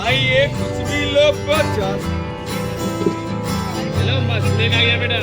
आइए कुछ भी लो 50। हेलो बस लेने आ गया बेटा।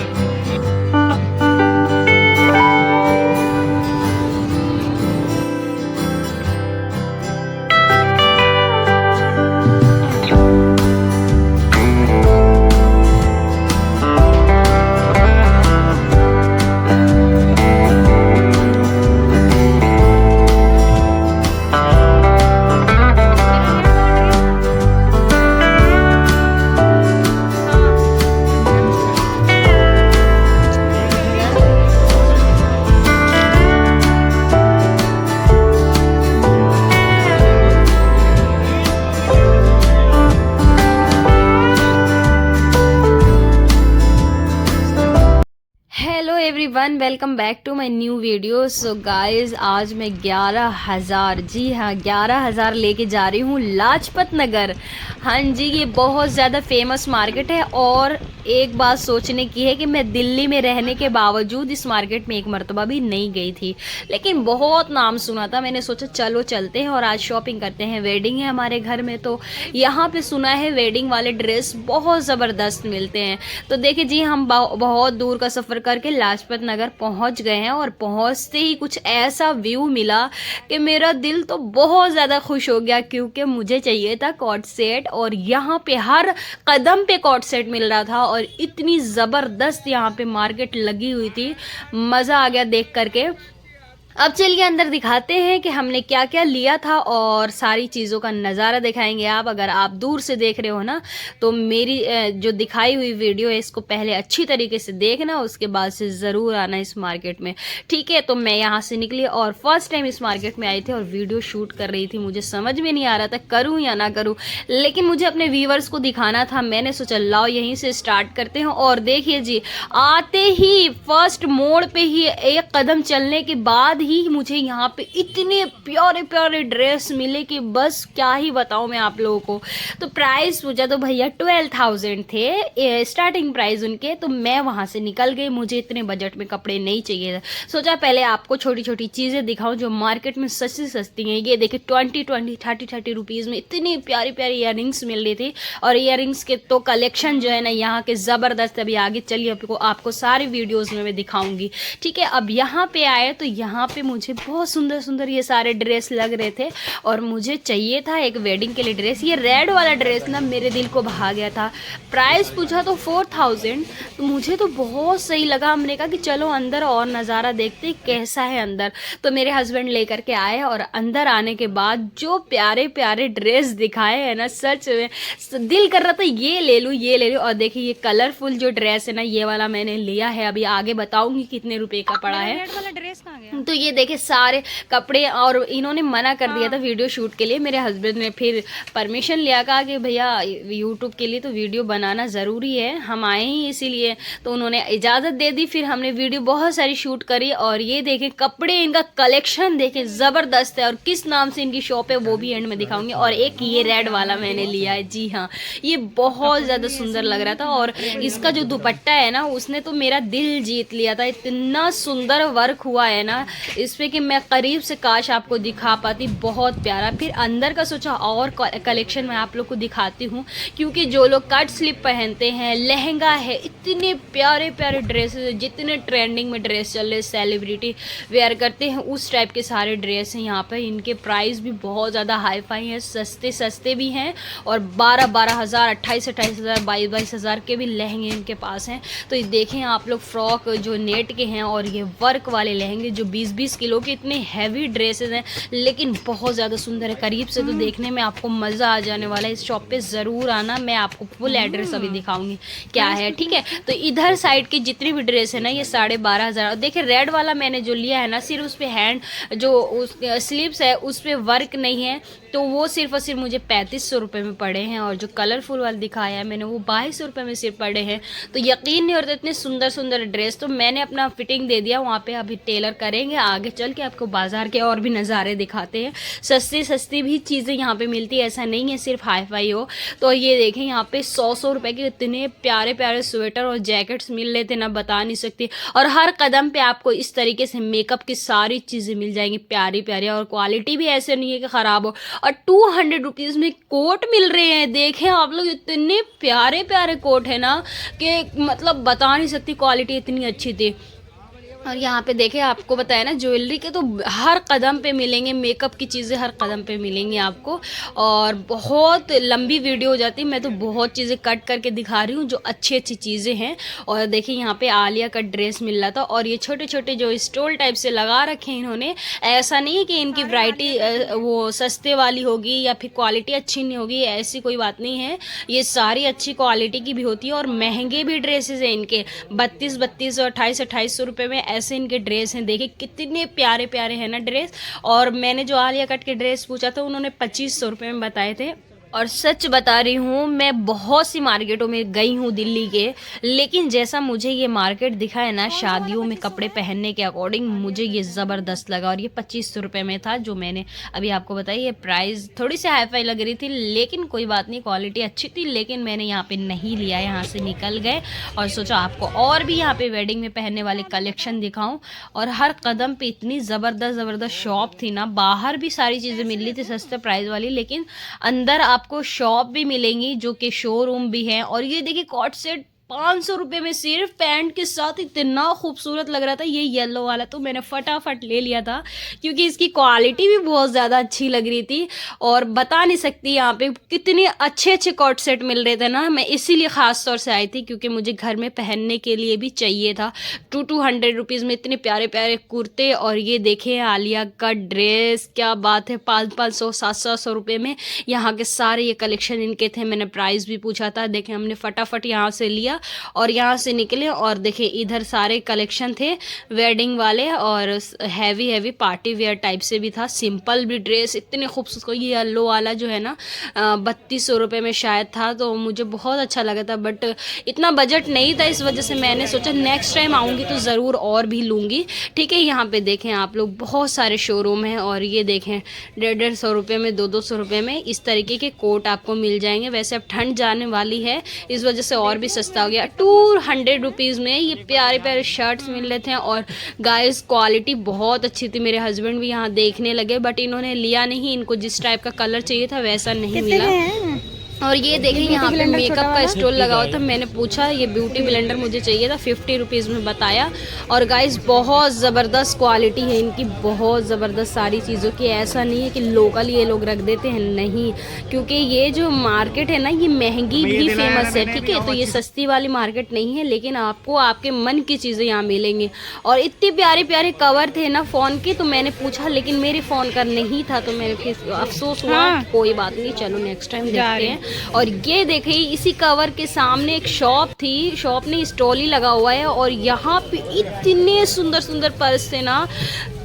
Hello everyone, welcome back to my new video. So guys, आज मैं 11,000, जी हाँ 11,000 लेके जा रही हूँ लाजपत नगर। हाँ जी, ये बहुत ज़्यादा फेमस मार्केट है और एक बात सोचने की है कि मैं दिल्ली में रहने के बावजूद इस मार्केट में एक मरतबा भी नहीं गई थी, लेकिन बहुत नाम सुना था। मैंने सोचा चलो चलते हैं और आज शॉपिंग करते हैं। वेडिंग है हमारे घर में, तो यहाँ पे सुना है वेडिंग वाले ड्रेस बहुत ज़बरदस्त मिलते हैं। तो देखिए जी, हम बहुत दूर का सफ़र करके लाजपत नगर पहुँच गए हैं और पहुँचते ही कुछ ऐसा व्यू मिला कि मेरा दिल तो बहुत ज़्यादा खुश हो गया, क्योंकि मुझे चाहिए था कॉट सेट और यहाँ पे हर कदम पे कॉट सेट मिल रहा था और इतनी ज़बरदस्त यहाँ पे मार्केट लगी हुई थी। मज़ा आ गया देख करके। अब चलिए अंदर दिखाते हैं कि हमने क्या क्या लिया था और सारी चीज़ों का नज़ारा दिखाएंगे। आप अगर आप दूर से देख रहे हो ना, तो मेरी जो दिखाई हुई वीडियो है इसको पहले अच्छी तरीके से देखना, उसके बाद से ज़रूर आना इस मार्केट में, ठीक है। तो मैं यहाँ से निकली और फर्स्ट टाइम इस मार्केट में आई थी और वीडियो शूट कर रही थी। मुझे समझ में नहीं आ रहा था करूँ या ना करूँ, लेकिन मुझे अपने व्यूवर्स को दिखाना था। मैंने सोचा लाओ यहीं से स्टार्ट करते हैं। और देखिए जी, आते ही फर्स्ट मोड़ पे ही एक कदम चलने के बाद ही मुझे यहाँ पे इतने प्यारे प्यारे ड्रेस मिले कि बस क्या ही बताऊँ मैं आप लोगों को। तो प्राइस पूछा तो भैया 12,000 थे स्टार्टिंग प्राइस उनके, तो मैं वहाँ से निकल गई। मुझे इतने बजट में कपड़े नहीं चाहिए था। सोचा पहले आपको छोटी छोटी चीज़ें दिखाऊं जो मार्केट में सस्ती सस्ती हैं। ये देखिए 20 30 रुपीज़ में इतनी प्यारी प्यारी ईयररिंग्स मिल रही थी। और ईयररिंग्स के तो कलेक्शन जो है ना यहाँ के ज़बरदस्त। अभी आगे चलिए आपको सारी वीडियोज़ में मैं दिखाऊंगी, ठीक है। अब यहाँ पे आए तो यहाँ पे मुझे बहुत सुंदर सुंदर ये सारे ड्रेस लग रहे थे और मुझे चाहिए था एक वेडिंग के लिए ड्रेस। ये रेड वाला ड्रेस ना मेरे दिल को भा गया था। प्राइस पूछा तो 4,000, तो मुझे तो बहुत सही लगा। हमने कहा कि चलो अंदर और नज़ारा देखते कैसा है अंदर। तो मेरे हस्बैंड लेकर के आए और अंदर आने के बाद जो प्यारे प्यारे ड्रेस दिखाए हैं ना, सच में दिल कर रहा था ये ले लूँ ये ले लूँ। और देखिए ये कलरफुल जो ड्रेस है ना, ये वाला मैंने लिया है। अभी आगे बताऊंगी कितने रुपए का पड़ा है। रेड वाला ड्रेस कहाँ गया? तो ये देखे सारे कपड़े, और इन्होंने मना कर दिया था वीडियो शूट के लिए। मेरे हस्बैंड ने फिर परमिशन लिया, कहा कि भैया यूट्यूब के लिए तो वीडियो बनाना ज़रूरी है, हम आए ही इसीलिए। तो उन्होंने इजाज़त दे दी। फिर हमने वीडियो बहुत सारी शूट करी। और ये देखें कपड़े, इनका कलेक्शन देखें ज़बरदस्त है। और किस नाम से इनकी शॉप है वो भी एंड में दिखाऊंगी। और एक ये रेड वाला मैंने लिया है, जी हाँ, ये बहुत ज़्यादा सुंदर लग रहा था। और इसका जो दुपट्टा है ना, उसने तो मेरा दिल जीत लिया था। इतना सुंदर वर्क हुआ है ना इस पे कि मैं करीब से काश आपको दिखा पाती, बहुत प्यारा। फिर अंदर का सोचा और कलेक्शन मैं आप लोग को दिखाती हूँ, क्योंकि जो लोग कट स्लिप पहनते हैं, लहंगा है, इतने प्यारे प्यारे ड्रेसेस, जितने ट्रेंडिंग में ड्रेस चल रहे सेलिब्रिटी वेयर करते हैं, उस टाइप के सारे ड्रेस हैं यहाँ पर। इनके प्राइस भी बहुत ज़्यादा हाई फाई हैं, सस्ते सस्ते भी हैं। और 12 हज़ार, 28 हज़ार, 22 हज़ार के भी लहंगे इनके पास हैं। तो ये देखें आप लोग, फ्रॉक जो नेट के हैं और ये वर्क वाले लहंगे जो 20-20 किलो के, इतने हैवी ड्रेसेस हैं लेकिन बहुत ज़्यादा सुंदर है। करीब से तो देखने में आपको मज़ा आ जाने वाला है। इस शॉप पे ज़रूर आना। मैं आपको फुल एड्रेस अभी दिखाऊंगी क्या है, ठीक है। तो इधर साइड की जितनी भी ड्रेस है ना, ये 12,500। देखिए रेड वाला मैंने जो लिया है ना, सिर्फ उस पर हैंड जो उस स्लीव्स है उस पर वर्क नहीं है, तो वो सिर्फ और सिर्फ मुझे 3500 रुपये में पड़े हैं। और जो कलरफुल वाला दिखाया है मैंने, वो 2200 रुपये में सिर्फ पड़े हैं। तो यकीन नहीं होता, इतने सुंदर सुंदर ड्रेस। तो मैंने अपना फिटिंग दे दिया वहाँ पे, अभी टेलर करेंगे। आगे चल के आपको बाजार के और भी नज़ारे दिखाते हैं। सस्ती सस्ती भी चीज़ें यहाँ पे मिलती है, ऐसा नहीं है सिर्फ हाई फाई हो। तो ये देखें यहाँ पे 100 रुपये के इतने प्यारे प्यारे स्वेटर और जैकेट्स मिल रहे थे ना, बता नहीं सकती। और हर कदम पे आपको इस तरीके से मेकअप की सारी चीज़ें मिल जाएंगी प्यारी प्यारी, और क्वालिटी भी ऐसे नहीं है कि ख़राब हो। और 200 रुपीज़ में कोट मिल रहे हैं। देखें आप लोग, इतने प्यारे प्यारे कोट है ना कि मतलब बता नहीं सकती, क्वालिटी इतनी अच्छी थी। और यहाँ पे देखें, आपको बताया ना ज्वेलरी के तो हर कदम पे मिलेंगे, मेकअप की चीज़ें हर कदम पे मिलेंगी आपको। और बहुत लंबी वीडियो हो जाती है, मैं तो बहुत चीज़ें कट करके दिखा रही हूँ जो अच्छी अच्छी चीज़ें हैं। और देखिए यहाँ पे आलिया का ड्रेस मिल रहा था, और ये छोटे छोटे जो स्टॉल टाइप से लगा रखे हैं इन्होंने। ऐसा नहीं है कि इनकी वैरायटी वो सस्ते वाली होगी या फिर क्वालिटी अच्छी नहीं होगी, ऐसी कोई बात नहीं है। ये सारी अच्छी क्वालिटी की भी होती है और महंगे भी ड्रेसेस हैं इनके। 32 और 2800 रुपये में ऐसे इनके ड्रेस हैं। देखिए कितने प्यारे प्यारे हैं ना ड्रेस। और मैंने जो आलिया कट के ड्रेस पूछा था उन्होंने 2500 रुपये में बताए थे। और सच बता रही हूँ, मैं बहुत सी मार्केटों में गई हूँ दिल्ली के, लेकिन जैसा मुझे ये मार्केट दिखा है ना शादियों में कपड़े पहनने के अकॉर्डिंग, मुझे ये ज़बरदस्त लगा। और ये 2500 रुपये में था जो मैंने अभी आपको बताया। ये प्राइस थोड़ी सी हाई फाई लग रही थी, लेकिन कोई बात नहीं, क्वालिटी अच्छी थी। लेकिन मैंने यहाँ पे नहीं लिया, यहाँ से निकल गए और सोचा आपको और भी यहाँ पे वेडिंग में पहनने वाले कलेक्शन दिखाऊँ। और हर कदम पर इतनी ज़बरदस्त शॉप थी ना, बाहर भी सारी चीज़ें मिल रही थी सस्ते प्राइस वाली, लेकिन अंदर आपको शॉप भी मिलेंगी जो कि शोरूम भी है। और ये देखिए कॉट सेट 500 रुपये में सिर्फ पैंट के साथ, इतना खूबसूरत लग रहा था ये येलो वाला, तो मैंने फटाफट ले लिया था क्योंकि इसकी क्वालिटी भी बहुत ज़्यादा अच्छी लग रही थी। और बता नहीं सकती यहाँ पे कितने अच्छे अच्छे कॉट सेट मिल रहे थे ना, मैं इसीलिए ख़ास तौर से आई थी क्योंकि मुझे घर में पहनने के लिए भी चाहिए था। 200 रुपीज़ में इतने प्यारे प्यारे कुर्ते। और ये देखें आलिया का ड्रेस, क्या बात है, 500 700 रुपये में यहाँ के सारे ये कलेक्शन इनके थे। मैंने प्राइस भी पूछा था। देखें हमने फटाफट यहाँ से लिया और यहाँ से निकले। और देखिए इधर सारे कलेक्शन थे वेडिंग वाले, और हैवी पार्टी वेयर टाइप से भी था। सिंपल भी ड्रेस इतने खूबसूरत, ये येलो वाला जो है ना 3200 रुपये में शायद था, तो मुझे बहुत अच्छा लगा था। बट इतना बजट नहीं था, इस वजह से मैंने सोचा नेक्स्ट टाइम आऊँगी तो ज़रूर और भी लूँगी। ठीक है, यहाँ पे देखें आप लोग बहुत सारे शोरूम हैं। और ये देखें 150 रुपये में 200 रुपये में इस तरीके के कोट आपको मिल जाएंगे। वैसे अब ठंड जाने वाली है, इस वजह से और भी सस्ता हो गया। 200 रुपीज़ में ये प्यारे प्यारे शर्ट्स मिल रहे थे। और गाइस क्वालिटी बहुत अच्छी थी। मेरे हस्बैंड भी यहाँ देखने लगे, बट इन्होंने लिया नहीं, इनको जिस टाइप का कलर चाहिए था वैसा नहीं मिला। और ये देखिए यहाँ पे मेकअप का स्टॉल लगा हुआ था। मैंने पूछा ये ब्यूटी ब्लेंडर मुझे चाहिए था, 50 रुपीज़ में बताया। और गाइस बहुत ज़बरदस्त क्वालिटी है इनकी, बहुत ज़बरदस्त सारी चीज़ों की। ऐसा नहीं है कि लोकल ये लोग रख देते हैं, नहीं, क्योंकि ये जो मार्केट है ना ये महंगी भी फेमस है। ठीक है, तो ये सस्ती वाली मार्केट नहीं है, लेकिन आपको आपके मन की चीज़ें यहाँ मिलेंगी। और इतने प्यारे प्यारे कवर थे ना फ़ोन के, तो मैंने पूछा लेकिन मेरे फ़ोन का नहीं था, तो मैंने फिर अफसोस हुआ। कोई बात नहीं, चलो नेक्स्ट टाइम देखते हैं। और ये देखिए इसी कवर के सामने एक शॉप थी, शॉप ने स्टॉल ही लगा हुआ है। और यहाँ पे इतने सुंदर सुंदर पर्स थे ना,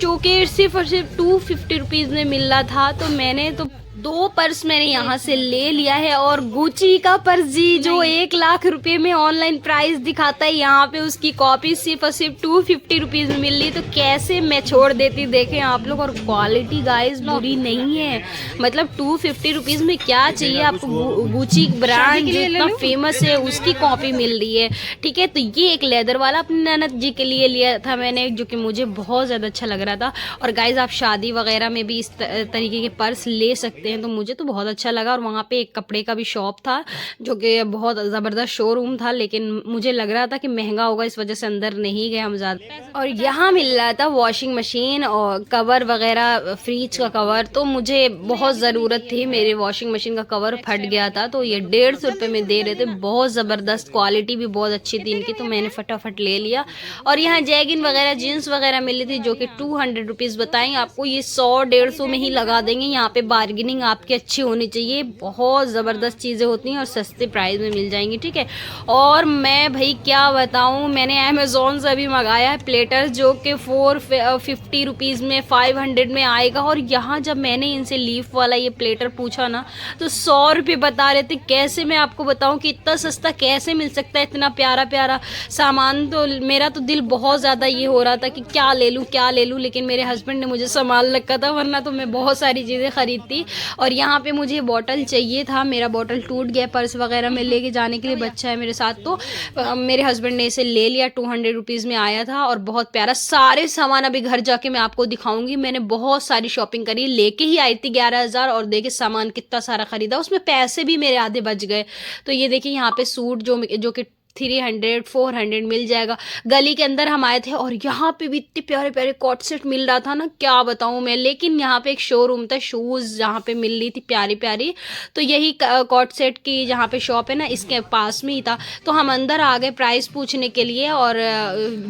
जो कि सिर्फ और सिर्फ 250 रुपीज़ में मिल रहा था। तो मैंने तो 2 पर्स मैंने यहाँ से ले लिया है। और गुची का पर्स जी जो 1 लाख रुपए में ऑनलाइन प्राइस दिखाता है, यहाँ पे उसकी कॉपी सिर्फ और सिर्फ 250 रुपीज़ में मिल रही, तो कैसे मैं छोड़ देती। देखें आप लोग, और क्वालिटी गाइस बुरी नहीं है, मतलब 250 रुपीज़ में क्या चाहिए आपको। गुची ब्रांड जो इतना फेमस है उसकी कॉपी मिल रही है। ठीक है, तो ये एक लेदर वाला अपनी ननद जी के लिए लिया था मैंने, जो कि मुझे बहुत ज़्यादा अच्छा लग रहा था। और गाइज आप शादी वगैरह में भी इस तरीके के पर्स ले सकते हैं, तो मुझे तो बहुत अच्छा लगा। और वहाँ पे एक कपड़े का भी शॉप था जो कि बहुत ज़बरदस्त शोरूम था, लेकिन मुझे लग रहा था कि महंगा होगा, इस वजह से अंदर नहीं गए हम ज़्यादा। और यहाँ मिल रहा था वॉशिंग मशीन और कवर वगैरह, फ्रिज का कवर, तो मुझे बहुत ज़रूरत थी। मेरे वॉशिंग मशीन का कवर फट गया था, तो ये 150 रुपये में दे रहे थे। बहुत ज़बरदस्त क्वालिटी भी बहुत अच्छी थी इनकी, तो मैंने फटाफट ले लिया। और यहाँ जैगिन वगैरह, जीन्स वगैरह मिली थी जो कि 200 रुपीज़ बताएंगे आपको, ये 100-150 में ही लगा देंगे। यहाँ पे बार्गेनिंग आपकी अच्छी होनी चाहिए, बहुत ज़बरदस्त चीज़ें होती हैं और सस्ते प्राइस में मिल जाएंगी। ठीक है, और मैं भाई क्या बताऊँ, मैंने अमेज़ोन से अभी मंगाया है प्लेटर, जो कि 450 रुपीज़ में 500 में आएगा। और यहाँ जब मैंने इनसे लीफ वाला ये प्लेटर पूछा ना, तो 100 रुपये बता रहे थे। कैसे मैं आपको बताऊँ कि इतना सस्ता कैसे मिल सकता है, इतना प्यारा प्यारा सामान। तो मेरा तो दिल बहुत ज़्यादा ये हो रहा था कि क्या ले लूँ, लेकिन मेरे हस्बैंड ने मुझे संभाल रखा था, वरना तो मैं बहुत सारी चीज़ें ख़रीदती। और यहाँ पे मुझे बॉटल चाहिए था, मेरा बॉटल टूट गया पर्स वगैरह में लेके जाने के लिए, बच्चा है मेरे साथ, तो मेरे हस्बैंड ने इसे ले लिया। 200 रुपीज़ में आया था और बहुत प्यारा। सारे सामान अभी घर जाके मैं आपको दिखाऊंगी। मैंने बहुत सारी शॉपिंग करी, लेके ही आई थी 11,000 और देखिए सामान कितना सारा खरीदा, उसमें पैसे भी मेरे आधे बच गए। तो ये देखिए यहाँ पे सूट जो कि 300 400 मिल जाएगा। गली के अंदर हम आए थे और यहाँ पे भी इतने प्यारे प्यारे कॉट सेट मिल रहा था ना, क्या बताऊँ मैं। लेकिन यहाँ पे एक शोरूम था शूज़, जहाँ पे मिल रही थी प्यारी प्यारी, तो यही कॉट सेट की जहाँ पे शॉप है ना, इसके पास में ही था। तो हम अंदर आ गए प्राइस पूछने के लिए, और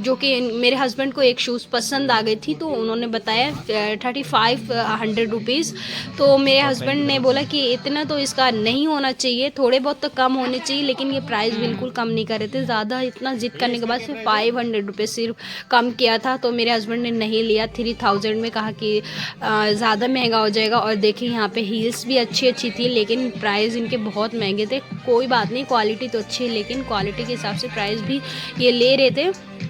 जो कि मेरे हस्बैंड को एक शूज़ पसंद आ गई थी, तो उन्होंने बताया 3500 रुपीज़। तो मेरे हस्बैंड ने बोला कि इतना तो इसका नहीं होना चाहिए, थोड़े बहुत तो कम होने चाहिए, लेकिन ये प्राइस बिल्कुल कम नहीं रहे थे। ज़्यादा इतना जिद करने के बाद सिर्फ 500 रुपये सिर्फ कम किया था, तो मेरे हस्बैंड ने नहीं लिया। 3000 में कहा कि ज़्यादा महंगा हो जाएगा। और देखिए यहाँ पे हील्स भी अच्छी थी, लेकिन प्राइस इनके बहुत महंगे थे। कोई बात नहीं, क्वालिटी तो अच्छी है, लेकिन क्वालिटी के हिसाब से प्राइस भी ये ले रहे थे।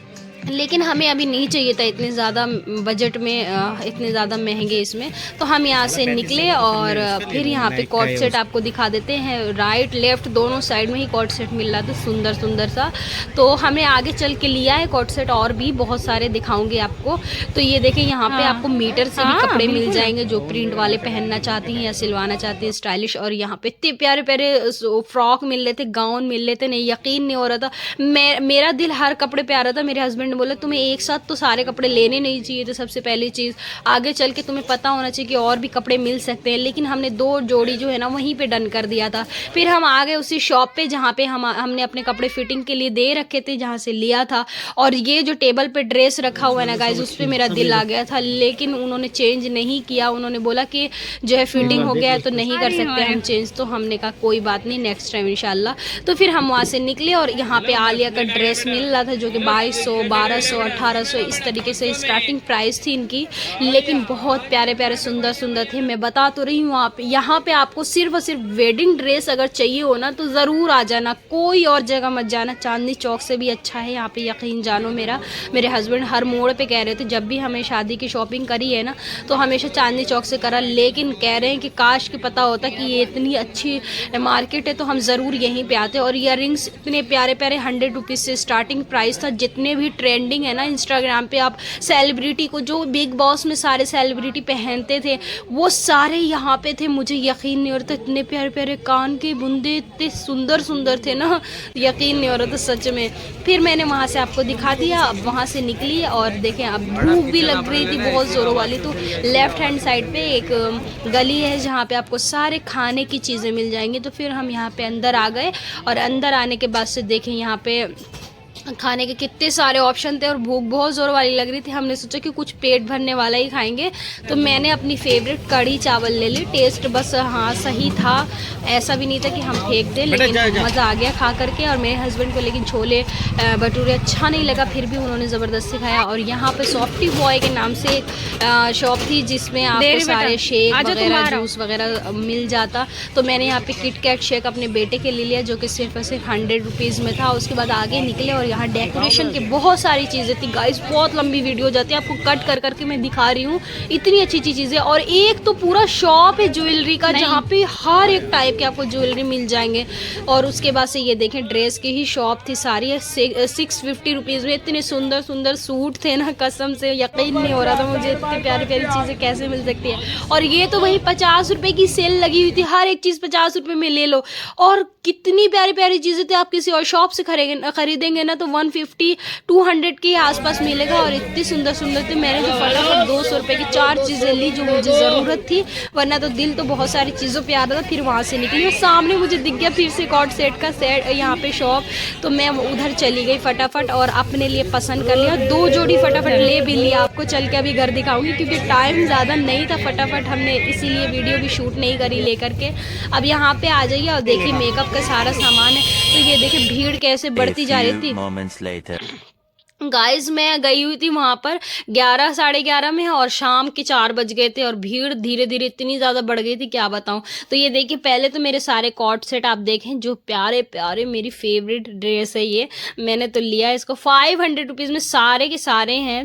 लेकिन हमें अभी नहीं चाहिए था इतने ज़्यादा बजट में, इतने ज़्यादा महंगे इसमें। तो हम यहाँ से निकले और फिर यहाँ पे कॉट सेट आपको दिखा देते हैं। राइट लेफ़्ट दोनों साइड में ही कॉट सेट मिल रहा था, सुंदर सुंदर सा। तो हमें आगे चल के लिया है कॉट सेट, और भी बहुत सारे दिखाऊंगे आपको। तो ये देखिए यहाँ पे आपको मीटर से भी कपड़े मिल जाएंगे, जो प्रिंट वाले पहनना चाहती हैं या सिलवाना चाहती हैं स्टाइलिश। और यहाँ पे इतने प्यारे प्यारे फ्रॉक मिल रहे थे, गाउन मिल रहे थे, नहीं यकीन नहीं हो रहा था। मेरा दिल हर कपड़े पे आ रहा था। मेरे हस्बैंड बोला तुम्हें एक साथ तो सारे कपड़े लेने नहीं चाहिए थे। सबसे पहली चीज़, आगे चल के तुम्हें पता होना चाहिए कि और भी कपड़े मिल सकते हैं। लेकिन हमने 2 जोड़ी जो है ना वहीं पे डन कर दिया था। फिर हम आ गए उसी शॉप पे जहाँ पे हमने अपने कपड़े फिटिंग के लिए दे रखे थे, जहाँ से लिया था। और ये जो टेबल पे ड्रेस रखा हुआ है ना गाइज, उस पर मेरा दिल आ गया था, लेकिन उन्होंने चेंज नहीं किया। उन्होंने बोला कि जो है फिटिंग हो गया है तो नहीं कर सकते हम चेंज। तो हमने कहा कोई बात नहीं, नेक्स्ट टाइम इंशाल्लाह। तो फिर हम वहाँ से निकले और यहाँ पे आलिया का ड्रेस मिल रहा था, जो कि 2200 1200 1800 इस तरीके से स्टार्टिंग प्राइस थी इनकी। लेकिन बहुत प्यारे प्यारे सुंदर सुंदर थे। मैं बता तो रही हूँ, यहाँ पे आपको सिर्फ और सिर्फ वेडिंग ड्रेस अगर चाहिए हो ना, तो ज़रूर आ जाना, कोई और जगह मत जाना। चांदनी चौक से भी अच्छा है यहाँ पे, यकीन जानो। मेरे हस्बैंड हर मोड़ पे कह रहे थे, जब भी हमें शादी की शॉपिंग करी है ना, तो हमेशा चांदनी चौक से करा। लेकिन कह रहे हैं कि काश कि पता होता कि ये इतनी अच्छी मार्केट है, तो हम ज़रूर यहीं पे आते। और ईयररिंग्स इतने प्यारे प्यारे 100 रुपीज़ से स्टार्टिंग प्राइस था। जितने भी ट्रेंडिंग है ना इंस्टाग्राम पे, आप सेलिब्रिटी को, जो बिग बॉस में सारे सेलिब्रिटी पहनते थे, वो सारे यहाँ पे थे। मुझे यकीन नहीं हो रहा था, इतने प्यारे प्यारे कान के बुंदे इतने सुंदर सुंदर थे ना, यकीन नहीं हो रहा था सच में। फिर मैंने वहाँ से आपको दिखा दिया। अब वहाँ से निकली और देखें, अब भूख भी लग रही थी बहुत ज़ोरों वाली। तो लेफ़्ट हैंड साइड पे एक गली है जहाँ पे आपको सारे खाने की चीज़ें मिल जाएंगी। तो फिर हम यहाँ पे अंदर आ गए, और अंदर आने के बाद से देखें यहाँ पे खाने के कितने सारे ऑप्शन थे, और भूख बहुत ज़ोर वाली लग रही थी। हमने सोचा कि कुछ पेट भरने वाला ही खाएंगे, तो मैंने अपनी फेवरेट कढ़ी चावल ले ली। टेस्ट बस हाँ सही था, ऐसा भी नहीं था कि हम फेंक दें, लेकिन मज़ा आ गया खा करके। और मेरे हस्बैंड को लेकिन छोले भटूरे अच्छा नहीं लगा, फिर भी उन्होंने ज़बरदस्ती खाया। और यहाँ पर सॉफ्टी बॉय के नाम से एक शॉप थी, जिसमें आपको सारे शेक वगैरह जूस वगैरह मिल जाता। तो मैंने यहाँ पे किटकैट शेक अपने बेटे के लिए लिया, जो कि सिर्फ और सिर्फ 100 रुपीज़ में था। उसके बाद आगे निकले और यहाँ डेकोरेशन की बहुत सारी चीज़ें थी गाइस। बहुत लंबी वीडियो जाती है, आपको कट कर करके मैं दिखा रही हूँ, इतनी अच्छी अच्छी चीज़ें। और एक तो पूरा शॉप है ज्वेलरी का, जहाँ पे हर एक टाइप के आपको ज्वेलरी मिल जाएंगे। और उसके बाद से ये देखें, ड्रेस की ही शॉप थी सारी, 650 रुपीज़ में इतने सुंदर सुंदर सूट थे ना, कसम से यकीन नहीं हो रहा था मुझे, इतनी प्यारी प्यारी चीज़ें कैसे मिल सकती है। और ये तो वही 50 रुपये की सेल लगी हुई थी, हर एक चीज़ 50 रुपये में ले लो। और कितनी प्यारी प्यारी चीज़ें थी, आप किसी और शॉप से खरीदेंगे ना तो 150-200 के आसपास मिलेगा। और इतनी सुंदर सुंदर थी। मैंने तो फटाफट 200 रुपये की 4 चीज़ें ली, जो मुझे ज़रूरत थी, वरना तो दिल तो बहुत सारी चीज़ों पे आ रहा था। फिर वहाँ से निकली और सामने मुझे दिख गया फिर से कॉट सेट का सेट यहाँ पे शॉप, तो मैं उधर चली गई फटाफट और अपने लिए पसंद कर लिया। 2 जोड़ी फटाफट ले भी लिया। आपको चल के अभी घर दिखाऊंगी, क्योंकि टाइम ज़्यादा नहीं था, फटाफट हमने इसीलिए वीडियो भी शूट नहीं करी लेकर के। अब यहाँ पे आ जाइए और देखिए मेकअप का सारा सामान है। तो ये देखिए भीड़ कैसे बढ़ती जा रही थी। गाइस मैं गई हुई थी वहाँ पर 11 साढ़े 11 में और शाम के 4 बज गए थे और भीड़ धीरे धीरे इतनी ज़्यादा बढ़ गई थी क्या बताऊँ। तो ये देखिए पहले तो मेरे सारे कॉर्ड सेट आप देखें जो प्यारे प्यारे मेरी फेवरेट ड्रेस है ये मैंने तो लिया इसको 500 रुपीज़ में सारे के सारे हैं।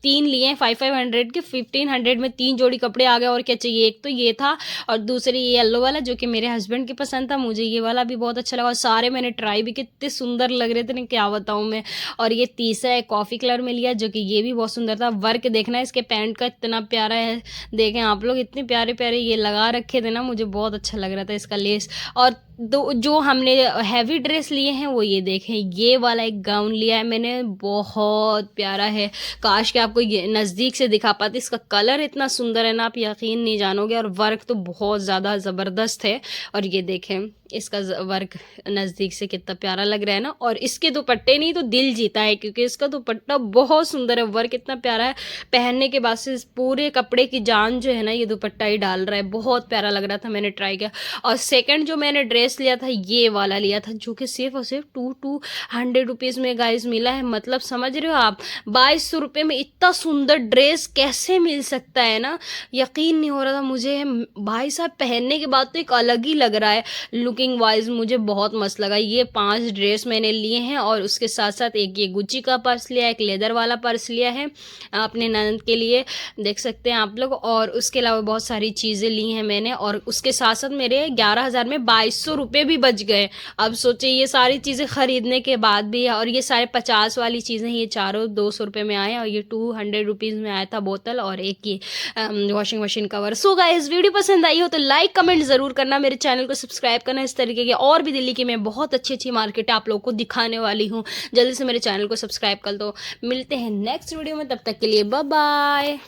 3 लिए हैं 500 के 1500 में 3 जोड़ी कपड़े आ गए और क्या चाहिए। एक तो ये था और दूसरी ये येलो वाला जो कि मेरे हस्बैंड की पसंद था, मुझे ये वाला भी बहुत अच्छा लगा और सारे मैंने ट्राई भी कितने सुंदर लग रहे थे ना क्या बताऊँ मैं। और ये तीसरा कॉफ़ी कलर में लिया जो कि ये भी बहुत सुंदर था। वर्क देखना इसके पैंट का इतना प्यारा है, देखें आप लोग इतने प्यारे प्यारे ये लगा रखे थे ना, मुझे बहुत अच्छा लग रहा था इसका लेस। और दो जो हमने हैवी ड्रेस लिए हैं वो ये देखें, ये वाला एक गाउन लिया है मैंने, बहुत प्यारा है। काश कि आपको ये नज़दीक से दिखा पाते, इसका कलर इतना सुंदर है ना आप यकीन नहीं जानोगे और वर्क तो बहुत ज़्यादा ज़बरदस्त है। और ये देखें इसका वर्क नज़दीक से कितना प्यारा लग रहा है ना। और इसके दुपट्टे नहीं तो दिल जीता है क्योंकि इसका दुपट्टा बहुत सुंदर है, वर्क इतना प्यारा है, पहनने के बाद से पूरे कपड़े की जान जो है ना ये दुपट्टा ही डाल रहा है, बहुत प्यारा लग रहा था, मैंने ट्राई किया। और सेकंड जो मैंने ड्रेस लिया था ये वाला लिया था जो कि सिर्फ और सिर्फ 200 रुपीज़ में गाइस मिला है। मतलब समझ रहे हो आप 2200 रुपये में इतना सुंदर ड्रेस कैसे मिल सकता है ना, यकीन नहीं हो रहा था मुझे। भाई साहब पहनने के बाद तो एक अलग ही लग रहा है, लुकिंग वाइज मुझे बहुत मस्त लगा। ये 5 ड्रेस मैंने लिए हैं और उसके साथ साथ एक ये गुच्ची का पर्स लिया, एक लेदर वाला पर्स लिया है अपने ननद के लिए, देख सकते हैं आप लोग। और उसके अलावा बहुत सारी चीज़ें ली हैं मैंने और उसके साथ साथ मेरे 11,000 में 2200 रुपये भी बच गए। अब सोचिए ये सारी चीज़ें ख़रीदने के बाद भी, और ये सारे 50 वाली चीज़ें ये चारों 200 रुपये में आए और ये 200 रुपीज़ में आया था बोतल और एक ये washing machine cover. So guys video पसंद आई हो तो लाइक कमेंट ज़रूर करना, मेरे चैनल को सब्सक्राइब करना। इस तरीके के और भी दिल्ली की मैं बहुत अच्छी अच्छी मार्केट आप लोगों को दिखाने वाली हूँ, जल्दी से मेरे चैनल को सब्सक्राइब कर दो। मिलते हैं नेक्स्ट वीडियो में, तब तक के लिए बाय बाय।